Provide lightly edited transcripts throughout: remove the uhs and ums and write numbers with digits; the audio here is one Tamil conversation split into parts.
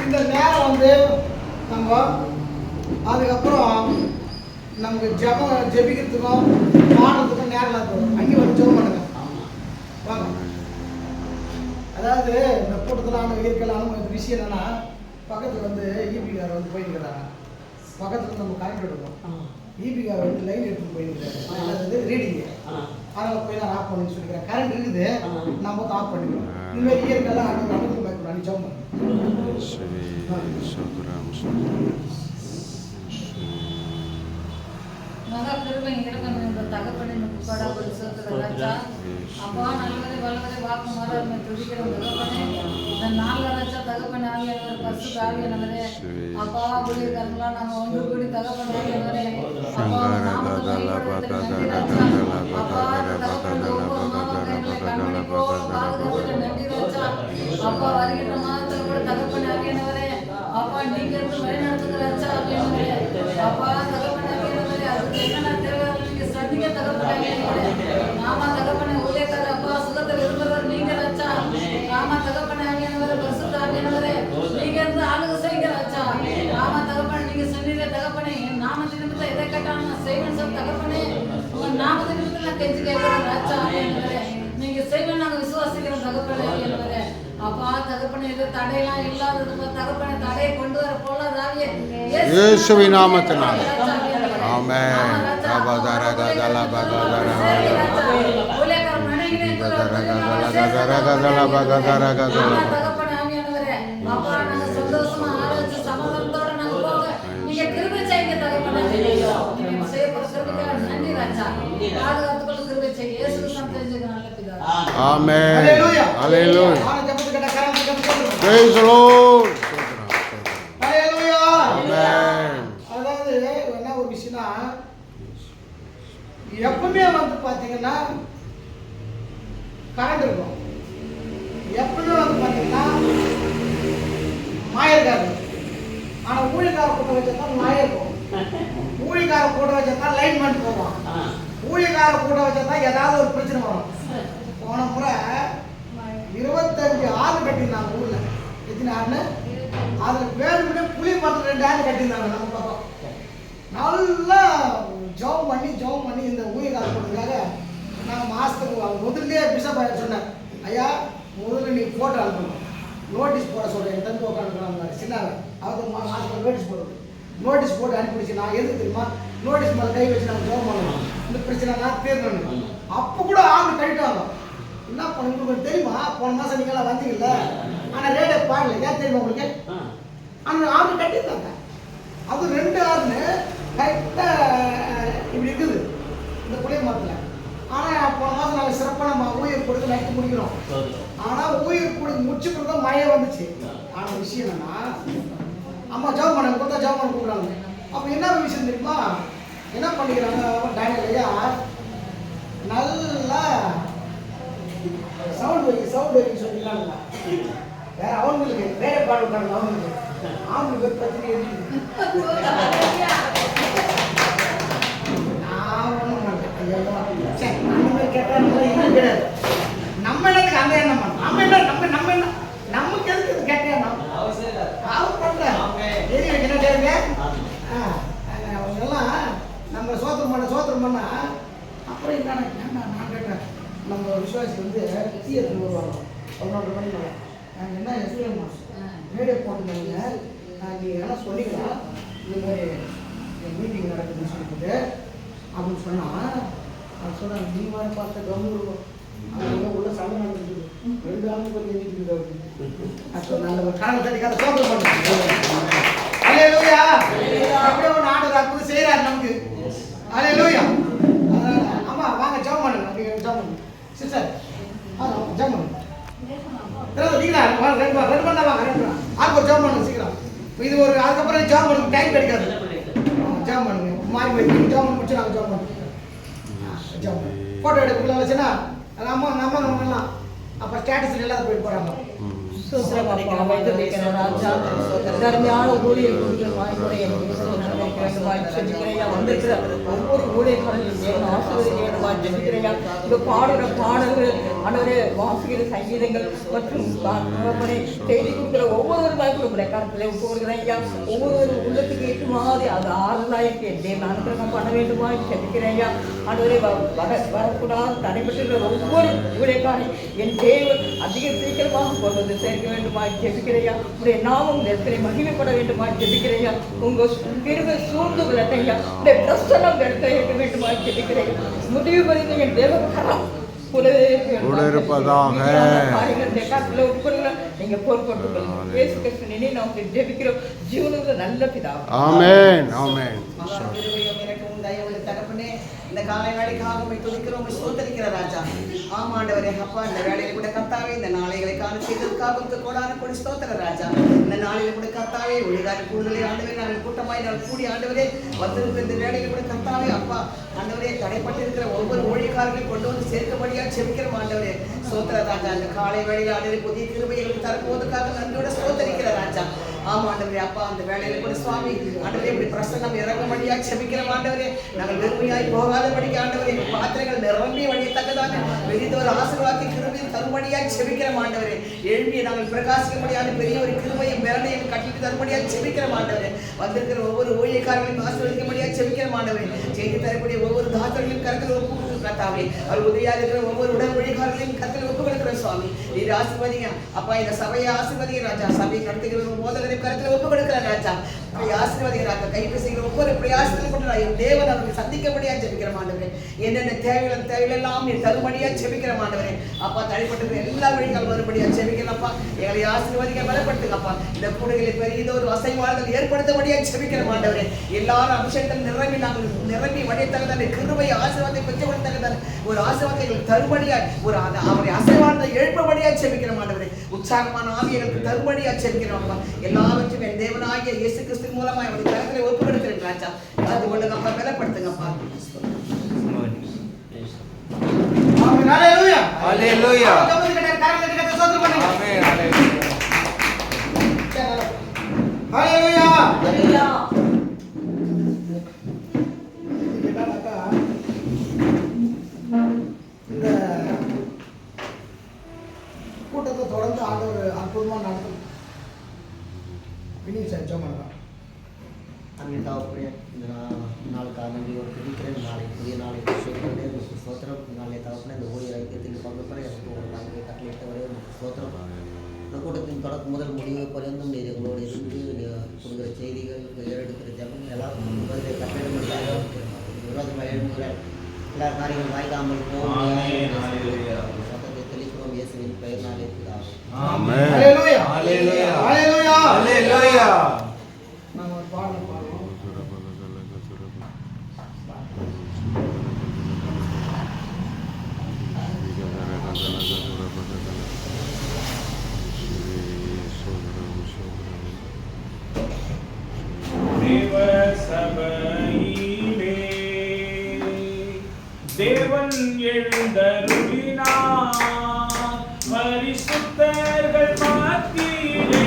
இந்த நேரம் வந்து நம்ம அதுக்கப்புறம் நமக்கு ஜெபிக்கிறதுக்கும் பாடுறதுக்கும் நேரம் இருக்கும். அங்கே வந்து ஜெபம் பண்ணுங்க வாங்க. அதாவது இந்த கூட்டத்தில் இருக்கலாம் விஷயம் என்னன்னா, பக்கத்தில் வந்து ஈபிகார் வந்து போயிருக்கிறாங்க. பக்கத்தில் நம்ம கரண்ட் எடுக்கணும். ஈபிகார் வந்து லைன் எடுத்துட்டு போயிருக்கிறாரு. அதாவது ரீடிங்கு அதனால் போய் நான் ஆஃப் பண்ணி சொல்லிக்கிறேன். கரண்ட் இருக்குது, நம்ம வந்து ஆஃப் பண்ணிடுவோம். இந்த மாதிரி இயற்கையெல்லாம் அனுபவம் பயப்படும். நீ ஜெபம் பண்ணு. மகா கிருபை இறங்க தகப்பனை படா ராஜா அப்பா நல்லவரை வல்லவரை வாக்கு மாறாமை துடிக்கிறோம் தகப்பனே. இந்த நாலு ராஜா தகப்பன் ஆகியவர் பசு ஆகியவரே அப்பா ஊழியர்களா நாங்கள் ஒன்று கூடி தகப்பன் ஆகியவரே அப்பா அப்பா வருகின்ற மாதத்தில் கூட தகப்பன் ஆகியவரே அப்பா நீங்க இருந்து வழிநடத்துகிற ராஜா ஆகியவரே அப்பா தகப்பன் ஆகியவரே அதுக்கு என்னென்ன தேவை நீங்க சந்திக்க தகப்பன் ஆகியவரே நாம தகப்பனை ஊழியக்கார அப்பா சுகத்தை விரும்புகிறவர் நீங்க ராஜா. நாம தகப்பனை ஆகியவரே பரிசுத்த ஆகியவரே நீங்க இருந்து ஆளுக செய்கிற ராஜா. நாம தகப்பன் நீங்க சொன்னீங்க தகப்பனே நாம நிமித்தம் எதை கேட்டாலும் நான் செய்வேன் சொல் தகப்பனே. உங்க நாம நிமித்தம் நான் கெஞ்சி கேட்கிறேன் ராஜா ஆகியவரே நீங்க செய்வேன் நாங்க விசுவாசிக்கிறோம் தகப்பனே ஆகியவரே அப்பா தகப்பனே இது தடையெல்லாம் இல்லாதது தகப்பனை தடையை கொண்டு வர போலாதாவியே இயேசுவின் நாமத்தினாலே ஆமென். ஆமென். ஹல்லேலூயா. Praise the Lord. ஹல்லேலூயா. ஆமென். அதாவது என்ன ஒரு விஷயம்னா, எப்பவுமே வந்து பாத்தீங்கன்னா கரண்ட் இருக்கும். எப்பவுமே வந்து பாத்தீங்கன்னா மாயிருக்காது. ஆனா ஊழியக்கார கூட்ட வச்சா மாய இருக்கும். ஊழியக்கார கூட்ட வச்சா லைன்மெண்ட் போவான். ஊழியக்கார கூட்ட வச்சா ஏதாவது ஒரு பிரச்சனை வரும். போன முறை 25 ஆறு கட்டியிருந்தாங்க ஊர்ல. எத்தனை ஆறுன்னு அதுல வேணும்னே புளி மரத்தில் 2 ஆறு கட்டியிருந்தாங்க. நம்ம பக்கம் நல்லா ஜெபம் பண்ணி இந்த ஊழியக்கார கூட்டத்துக்காக நாங்கள் மாதத்துக்கு முதல்ல பிஷப் சொன்னேன், ஐயா முதல்ல நீ ஃபோட்டோ அனுப்பணும், நோட்டீஸ் போட சொல்கிறேன். என் தம்பி உட்காந்துக்கிறாங்க சின்னாங்க அவங்க மாதத்துக்கு நோட்டீஸ் போடுறது. நோட்டீஸ் போட்டு அனுப்பிடுச்சு. நான் எதுக்கு தெரியுமா, நோட்டீஸ் மேலே கை வச்சு நாங்கள் ஜெபம் பண்ணணும், இந்த பிரச்சனை நான் தீர்க்கணும். அப்போ கூட ஆறு கட்டிட்டாங்க. என்ன பண்ணுங்க தெரியுமா, போன மாதம் நீங்களாம் வந்தீங்கல்ல, ஆனால் ரேடை பாடல. ஏன் தெரியுமா உங்களுக்கு, அந்த ஆறு கட்டியிருந்தாங்க. அது 2 ஆறுன்னு கரெக்டாக இப்படி இருக்குது இந்த புளிய மரத்தில். ஆனால் போன மாதம் நாங்கள் சிறப்பாக ஊழியர் கொடுத்து நைட்டு முடிக்கிறோம். ஆனால் ஊழியர் கொடுத்து முடிச்சு கொடுத்தா மழையே வந்துச்சு. ஆனால் விஷயம் என்னன்னா, அம்மா ஜெபம் பண்ண கொடுத்தா ஜெபம் பண்ண கூப்பிடுறாங்க. அப்போ என்ன விஷயம் தெரியுமா, என்ன பண்ணிக்கிறாங்க டேனியல் ஐயா, நல்லா சவுண்ட் வைக்க சொல்லிக்கிறாங்க. வேற அவங்களுக்கு வேற பாடுறாங்க. அவங்களுக்கு பிரச்சனை இருக்குது. நான் ஒன்றும் மாட்டேன். சரி அந்த மாதிரி கேட்டால் கிடையாது. நம்ம என்னத்துக்கு அந்த எண்ணம் பண்ணோம். நம்ம என்ன நமக்கு எதுக்கு கேட்ட எண்ணம் அவர் பண்ணுறேன் எரி வைக்கிற தேவையா அவங்கெல்லாம் நம்ம சோத்திரம் பண்ணா அப்புறம் என்ன நான் கேட்டேன். நம்ம விசுவாசி வந்து தீயத்தில் வருவாங்க 11 மணி மேலே. நாங்கள் என்ன எஸ்பிஎம் ரேடியோ போட்டுருந்தாங்க. நீங்கள் எல்லாம் சொல்லிக்கலாம் இந்த மாதிரி மீட்டிங் நடக்குதுன்னு சொல்லிட்டு அப்படின்னு சொன்னால் அவன் சொன்னாங்க, நீ மாதிரி பார்த்த கவர்மெண்ட் அவங்க உள்ள சண்டை நடந்துருக்குது. 2 ஆளுக்கு கொஞ்சம் எழுதிட்டு அப்போ நல்ல ஒரு காரணம் தட்டிக்காத சோதனை பண்ணுறோம். அல்லேலூயா. அப்படியே ஒரு ஆண்டு அற்புதம் செய்கிறார் நமக்கு. அல்லேலூயா. ஆமா வாங்க ஜெபம் பண்ணுங்க. அப்படியே ஜெபம் பண்ணுங்க சிஸ்டர். ஜெபம் பண்ணுங்க. ரெண்டு பண்ணா வாங்க 2 ஆளுக்கு ஒரு ஜெபம் பண்ணுங்க சீக்கிரம். இது ஒரு அதுக்கப்புறம் ஜெபம் பண்ணுங்க, டைம் கிடைக்காது. ஜெபம் பண்ணுங்க மாறி போய் ஜெபம் முடிச்சு நாங்கள் ஜெபம் பண்ணுவோம். ஜெபம் ஃபோட்டோ எடுக்கல வச்சுன்னா நம்ம அப்போ ஸ்டேட்டஸில் எல்லாரும் போயிட்டு போகிறாங்க. தர்மையான ஊழியர் ஒவ்வொரு ஊழியர்களும் ஆசிரியர் ஜெபிக்கிறையா. இந்த பாடுற பாடல்கள் ஆண்டவரே வாசிக்கிற சங்கீதங்கள் மற்றும் தகப்பனே செய்தி கொடுக்குற ஒவ்வொரு வாய்ப்புடைய கருத்துல விட்டு கொடுக்குறேன் ஐயா. ஒவ்வொரு உள்ளத்துக்கு ஏற்ற மாதிரி அது ஆறுதலாயிருக்கு என் தேவன் அனுகிரகம் பண்ண வேண்டுமா செலுக்கிறேன் ஐயா. ஆண்டவரே வரக்கூடாது தடைபட்டு ஒவ்வொரு ஊழியக்காரை என் தேவன் அதிக சீக்கிரமாக கொண்டு சேர்க்க வேண்டுமா ஜெபிக்கிறையா. உடைய நாமம் இடத்திலே மகிமைப்பட வேண்டுமா ஜெபிக்கிறையா. உங்க கிருபை சூழ்ந்து விளட்டையா. உடைய பிரசனம் இடத்துல இருக்க வேண்டுமா ஜெபிக்கிறையா. முடிவு பண்ணி என் தேவ கரம் இருப்பதாக நீங்க பொறுப்பட்டு இயேசு கிறிஸ்துவின் நாமத்தில் ஜெபிக்கிறோம் ஜீவனுள்ள நல்ல பிதா. ஆமென் ஆமென். தகப்பனே இந்த காலை வேலைக்காக போய் துதிக்கிறோம், சோதரிக்கிற ராஜா. ஆமாண்டவரே அப்பா, இந்த வேலையில கூட கர்த்தாவே இந்த நாளைகளை காண செய்ததற்காக கோடான கொடி ஸ்தோத்திர ராஜா. இந்த நாளில கூட கர்த்தாவே ஒளிகார கூடுதலை ஆண்டவரே நாங்கள் கூட்டமாய் நாங்கள் கூடி ஆண்டவரே வந்திருக்கிற இந்த வேலையில கூட கர்த்தாவே அப்பா ஆண்டவரே தடைப்பட்டிருக்கிற ஒவ்வொரு ஊழியக்காரர்களையும் கொண்டு வந்து சேர்க்கபடியா செபிக்கிறோம் ஆண்டவரே. ஸ்தோத்திர ராஜா. இந்த காலை வேளையில ஆண்டவரே புதிய கிருபைகளுக்கு தரப்போவதற்காக நன்றியோட ஸ்தோத்தரிக்கிற ராஜா. ஆமா ஆண்டவரே அப்பா, அந்த வேலையில கூட சுவாமி ஆண்டவரே இப்படி பிரசன்னம் இறங்கும்படியா செபிக்கிறோம் ஆண்டவரே. நாங்கள் வெறுமையாய் போகாதபடிக்கு ஆண்டவரே பாத்திரங்கள் நிரம்பி வழியத்தக்கதாக வெளித்தவர் ஆசீர்வாதத்தை கிருபையும் தரும்படியாய் செபிக்கிறோம் ஆண்டவரே. எழுப்பிய நாங்கள் பிரகாசிக்கும்படியான பெரிய ஒரு கிருபையும் வேலையும் கட்டிட்டு தரும்படியாய் செபிக்கிறோம் ஆண்டவரே. வந்திருக்கிற ஒவ்வொரு ஊழியக்காரர்களையும் ஆசீர்வதிக்கும்படியாய் செபிக்கிறோம் ஆண்டவரே. செய்தி தரக்கூடிய ஒவ்வொரு தாத்தர்களையும் கருத்தில் ஒப்பு கத்தாவே அவர் உதவியாக இருக்கிற ஒவ்வொரு உடல் ஊழியக்காரர்களையும் கருத்தில் ஒப்பு கொடுக்கிற சுவாமி நீர் ஆசீர்வதிங்க அப்பா. இந்த சபையை ஆசீர்வதிங்க ராஜா. சபையை நடத்துகிற போதகரை கருத்தில் ஒப்பு கொடுக்கிற ராஜா. ஆசீர்வதிங்க ராஜா. கைது செய்கிற ஒவ்வொரு பிரயாசத்திலும் கொண்டு தேவன் அவர்களை சந்திக்கபடியா ஜெபிக்கிற ஆண்டவரே. என்னென்ன தேவையெல்லாம் நீர் தரும்படியா ஜெபிக்கிற ஆண்டவரே. அப்பா தடைப்பட்டு எல்லா வழிகள் வரும்படியா ஜெபிக்கிறப்பா. எங்களை ஆசீர்வதிக்க பலப்படுத்துங்கப்பா. இந்த கூடுகளை பெரியதொரு அசைவாளர்கள் ஏற்படுத்தபடியா ஜெபிக்கிற ஆண்டவரே. எல்லாரும் அபிஷேகத்தில் நிரம்பி நாங்கள் நிரம்பி வடைத்தகதான கிருபை ஆசீர்வாதத்தை பெற்று கொடுத்தகதான ஒரு ஆசீர்வாதத்தை தரும்படியா ஒரு அவருடைய அசைவாளத்தை எழுப்பபடியா ஜெபிக்கிற ஆண்டவரே. உற்சாகமான ஆவியர்களுக்கு தரும்படியா ஜெபிக்கிறோம்ப்பா. எல்லாவற்றையும் என் தேவனாகிய இயேசு கிறிஸ்து மூலமா அவருடைய கரத்தில் ஒப்பு கொடுக்கிறேன் ராஜா. அது கொள்ளுங்கப்பா, பலப்படுத்துங்கப்பா. ஆமென். ஹalleluya. ஹalleluya. ஆமென். ஹalleluya. ஹalleluya. இந்த கூட்டத்தை தொடர்ந்து ஆண்டவர் அற்புதமா நடத்தும். வினி சஞ்சம் பண்ணலாம். அன்னைக்கு இந்த நாளுக்காக நன்றியோடு துதிக்கிறேன். நாளை புதிய நாளை ஸ்தோத்திரம். நாளை தகப்பனே இந்த ஊழியர் ஐக்கியத்தில் பங்கு பெற எனக்கு ஒரு நாளை கட்டளையிட்ட வரை ஸ்தோத்திரம். இந்த கூட்டத்தின் தொடக்க முதல் முடிவு பரிந்தும் நீர் எங்களோடு இருந்து கொடுக்குற செய்திகள் ஏறெடுக்கிற ஜபங்கள் எல்லாம் பதிலை கட்டளையிடுவதாக விரோதமாக எழுதுகிற எல்லா காரியங்கள் வாய்க்காமல் சத்தத்தை தெளிக்கிறோம் இயேசுவின் பெயர்னாலே ஆமென். ஹalleluya. ஹalleluya. ஹalleluya. ஹalleluya. நாம பாடணும். தேவன் எழுந்தருளினார் பரிசுத்தர்கள் மத்தியிலே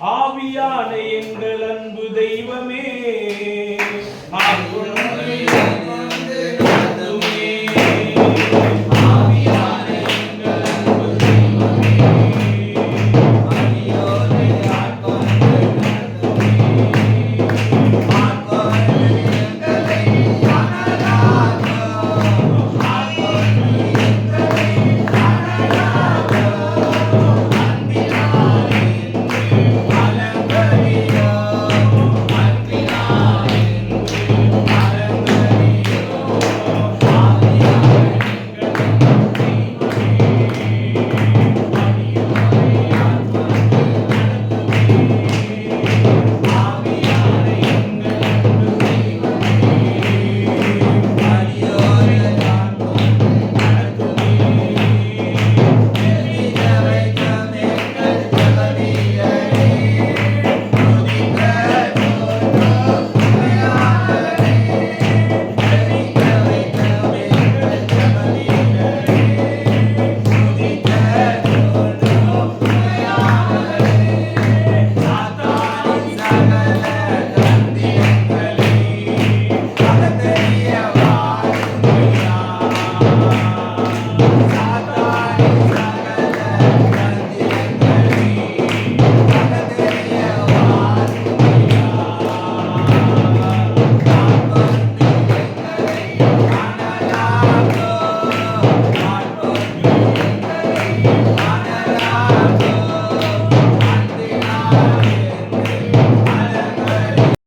ஆவியான எங்கள் அன்பு தெய்வமே ஆட்கொள்ள